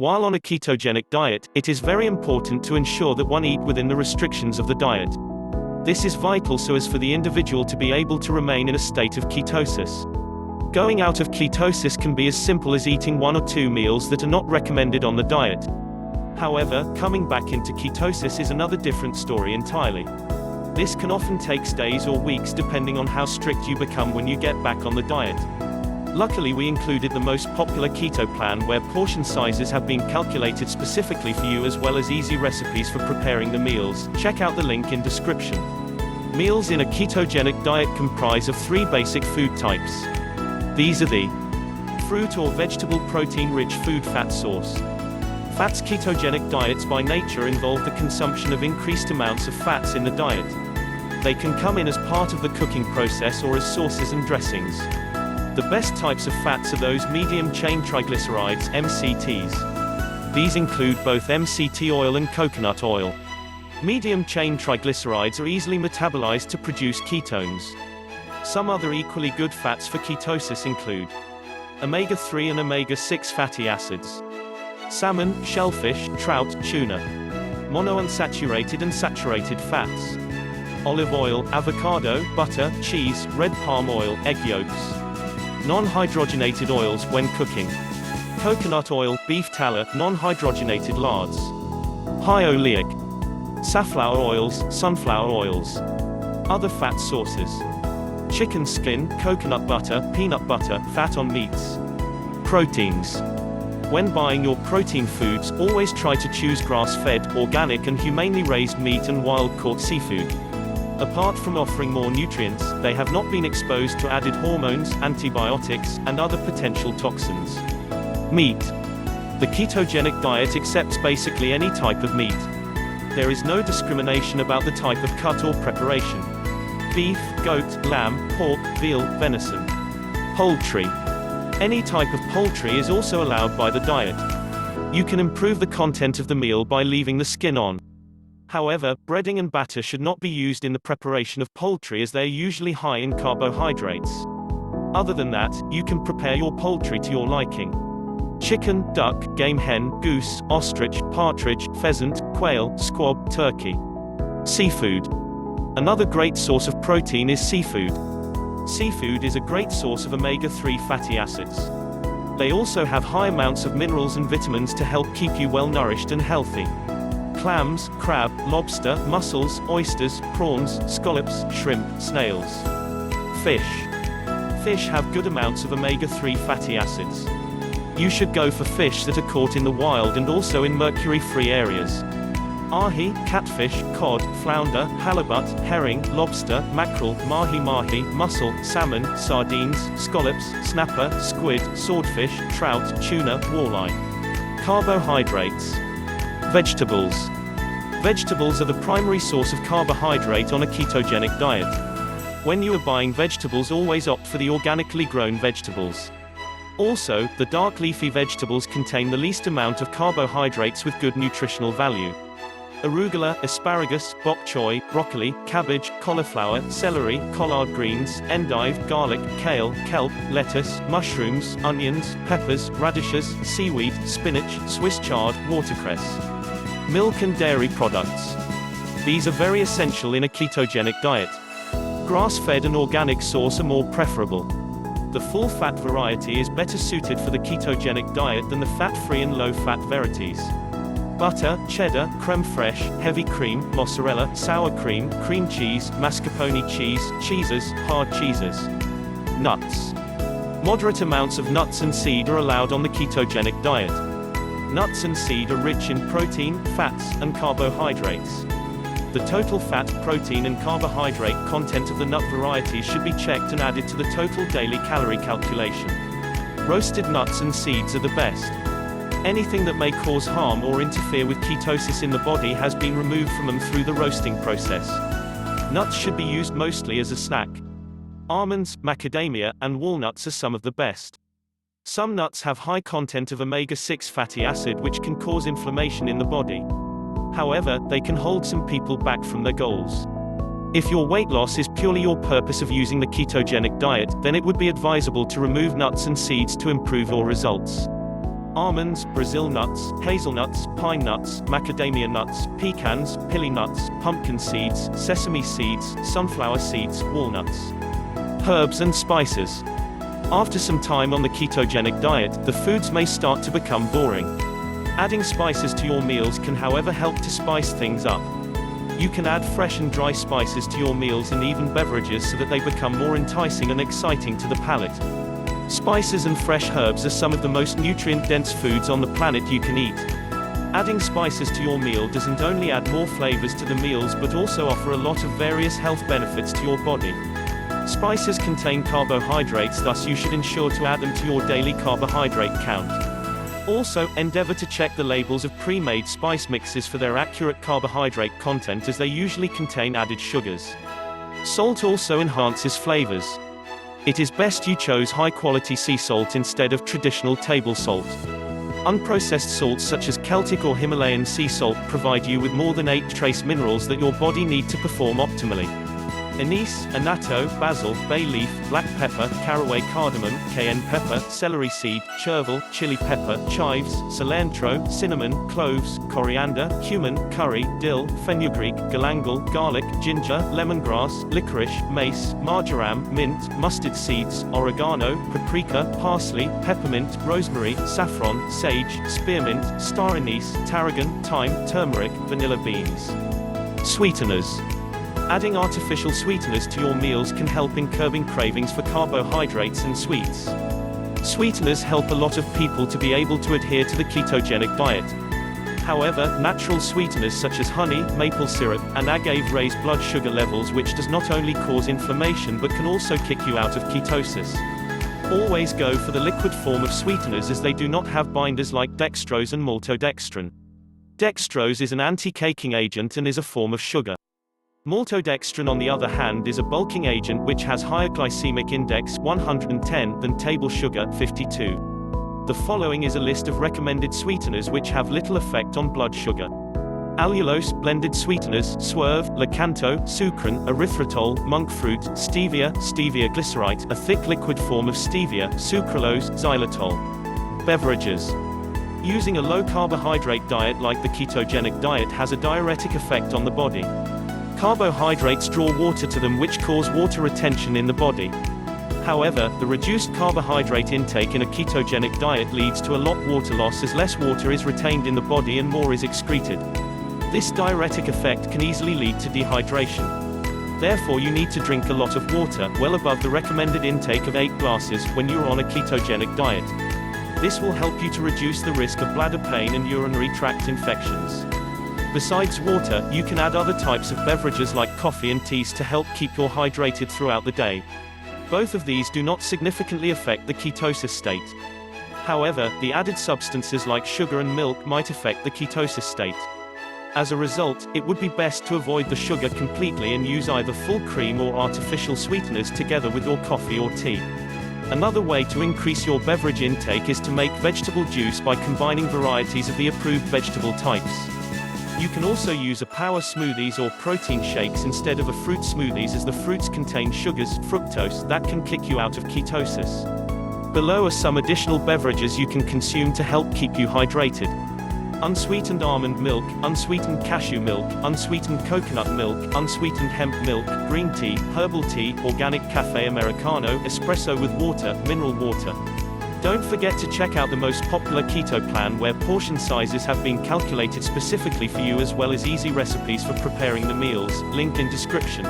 While on a ketogenic diet, it is very important to ensure that one eat within the restrictions of the diet. This is vital so as for the individual to be able to remain in a state of ketosis. Going out of ketosis can be as simple as eating 1 or 2 meals that are not recommended on the diet. However, coming back into ketosis is another different story entirely. This can often take days or weeks depending on how strict you become when you get back on the diet. Luckily, we included the most popular keto plan where portion sizes have been calculated specifically for you as well as easy recipes for preparing the meals. Check out the link in description. Meals in a ketogenic diet comprise of 3 basic food types. These are the fruit or vegetable protein-rich food fat source. Fats. Ketogenic diets by nature involve the consumption of increased amounts of fats in the diet. They can come in as part of the cooking process or as sauces and dressings. The best types of fats are those medium-chain triglycerides (MCTs). These include both MCT oil and coconut oil. Medium-chain triglycerides are easily metabolized to produce ketones. Some other equally good fats for ketosis include omega-3 and omega-6 fatty acids, salmon, shellfish, trout, tuna, monounsaturated and saturated fats, olive oil, avocado, butter, cheese, red palm oil, egg yolks, non-hydrogenated oils when cooking, coconut oil, beef tallow, non-hydrogenated lards, high oleic, safflower oils, sunflower oils. Other fat sources: chicken skin, coconut butter, peanut butter, fat on meats. Proteins. When buying your protein foods, always try to choose grass-fed, organic and humanely raised meat and wild-caught seafood. Apart from offering more nutrients, they have not been exposed to added hormones, antibiotics, and other potential toxins. Meat. The ketogenic diet accepts basically any type of meat. There is no discrimination about the type of cut or preparation. Beef, goat, lamb, pork, veal, venison. Poultry. Any type of poultry is also allowed by the diet. You can improve the content of the meal by leaving the skin on. However, breading and batter should not be used in the preparation of poultry as they are usually high in carbohydrates. Other than that, you can prepare your poultry to your liking. Chicken, duck, game hen, goose, ostrich, partridge, pheasant, quail, squab, turkey. Seafood. Another great source of protein is seafood. Seafood is a great source of omega-3 fatty acids. They also have high amounts of minerals and vitamins to help keep you well nourished and healthy. Clams, crab, lobster, mussels, oysters, prawns, scallops, shrimp, snails. Fish. Fish have good amounts of omega-3 fatty acids. You should go for fish that are caught in the wild and also in mercury-free areas. Ahi, catfish, cod, flounder, halibut, herring, lobster, mackerel, mahi-mahi, mussel, salmon, sardines, scallops, snapper, squid, swordfish, trout, tuna, walleye. Carbohydrates. Vegetables. Vegetables are the primary source of carbohydrate on a ketogenic diet. When you are buying vegetables, always opt for the organically grown vegetables. Also, the dark leafy vegetables contain the least amount of carbohydrates with good nutritional value. Arugula, asparagus, bok choy, broccoli, cabbage, cauliflower, celery, collard greens, endive, garlic, kale, kelp, lettuce, mushrooms, onions, peppers, radishes, seaweed, spinach, Swiss chard, watercress. Milk and dairy products. These are very essential in a ketogenic diet. Grass-fed and organic source are more preferable. The full-fat variety is better suited for the ketogenic diet than the fat-free and low-fat varieties. Butter, cheddar, creme fraiche, heavy cream, mozzarella, sour cream, cream cheese, mascarpone cheese, cheeses, hard cheeses. Nuts. Moderate amounts of nuts and seed are allowed on the ketogenic diet. Nuts and seed are rich in protein, fats, and carbohydrates. The total fat, protein and carbohydrate content of the nut varieties should be checked and added to the total daily calorie calculation. Roasted nuts and seeds are the best. Anything that may cause harm or interfere with ketosis in the body has been removed from them through the roasting process. Nuts should be used mostly as a snack. Almonds, macadamia, and walnuts are some of the best. Some nuts have high content of omega-6 fatty acid which can cause inflammation in the body. However, they can hold some people back from their goals. If your weight loss is purely your purpose of using the ketogenic diet, then it would be advisable to remove nuts and seeds to improve your results. Almonds, Brazil nuts, hazelnuts, pine nuts, macadamia nuts, pecans, pili nuts, pumpkin seeds, sesame seeds, sunflower seeds, walnuts. Herbs and spices. After some time on the ketogenic diet, the foods may start to become boring. Adding spices to your meals can, however, help to spice things up. You can add fresh and dry spices to your meals and even beverages so that they become more enticing and exciting to the palate. Spices and fresh herbs are some of the most nutrient-dense foods on the planet you can eat. Adding spices to your meal doesn't only add more flavors to the meals but also offer a lot of various health benefits to your body. Spices contain carbohydrates, thus you should ensure to add them to your daily carbohydrate count. Also, endeavor to check the labels of pre-made spice mixes for their accurate carbohydrate content, as they usually contain added sugars. Salt also enhances flavors. It is best you chose high-quality sea salt instead of traditional table salt. Unprocessed salts such as Celtic or Himalayan sea salt provide you with more than 8 trace minerals that your body needs to perform optimally. Anise, annatto, basil, bay leaf, black pepper, caraway, cardamom, cayenne pepper, celery seed, chervil, chili pepper, chives, cilantro, cinnamon, cloves, coriander, cumin, curry, dill, fenugreek, galangal, garlic, ginger, lemongrass, licorice, mace, marjoram, mint, mustard seeds, oregano, paprika, parsley, peppermint, rosemary, saffron, sage, spearmint, star anise, tarragon, thyme, turmeric, vanilla beans. Sweeteners. Adding artificial sweeteners to your meals can help in curbing cravings for carbohydrates and sweets. Sweeteners help a lot of people to be able to adhere to the ketogenic diet. However, natural sweeteners such as honey, maple syrup, and agave raise blood sugar levels, which does not only cause inflammation but can also kick you out of ketosis. Always go for the liquid form of sweeteners, as they do not have binders like dextrose and maltodextrin. Dextrose is an anti-caking agent and is a form of sugar. Maltodextrin, on the other hand, is a bulking agent which has higher glycemic index 110 than table sugar 52. The following is a list of recommended sweeteners which have little effect on blood sugar. Allulose, blended sweeteners, swerve, lakanto, sucrin, erythritol, monk fruit, stevia, stevia glycerite, a thick liquid form of stevia, sucralose, xylitol. Beverages. Using a low-carbohydrate diet like the ketogenic diet has a diuretic effect on the body. Carbohydrates draw water to them, which cause water retention in the body. However, the reduced carbohydrate intake in a ketogenic diet leads to a lot water loss, as less water is retained in the body and more is excreted. This diuretic effect can easily lead to dehydration. Therefore, you need to drink a lot of water, well above the recommended intake of 8 glasses, when you are on a ketogenic diet. This will help you to reduce the risk of bladder pain and urinary tract infections. Besides water, you can add other types of beverages like coffee and teas to help keep you hydrated throughout the day. Both of these do not significantly affect the ketosis state. However, the added substances like sugar and milk might affect the ketosis state. As a result, it would be best to avoid the sugar completely and use either full cream or artificial sweeteners together with your coffee or tea. Another way to increase your beverage intake is to make vegetable juice by combining varieties of the approved vegetable types. You can also use a power smoothies or protein shakes instead of a fruit smoothies, as the fruits contain sugars, fructose, that can kick you out of ketosis. Below are some additional beverages you can consume to help keep you hydrated. Unsweetened almond milk, unsweetened cashew milk, unsweetened coconut milk, unsweetened hemp milk, green tea, herbal tea, organic cafe americano, espresso with water, mineral water. Don't forget to check out the most popular keto plan, where portion sizes have been calculated specifically for you, as well as easy recipes for preparing the meals, linked in description.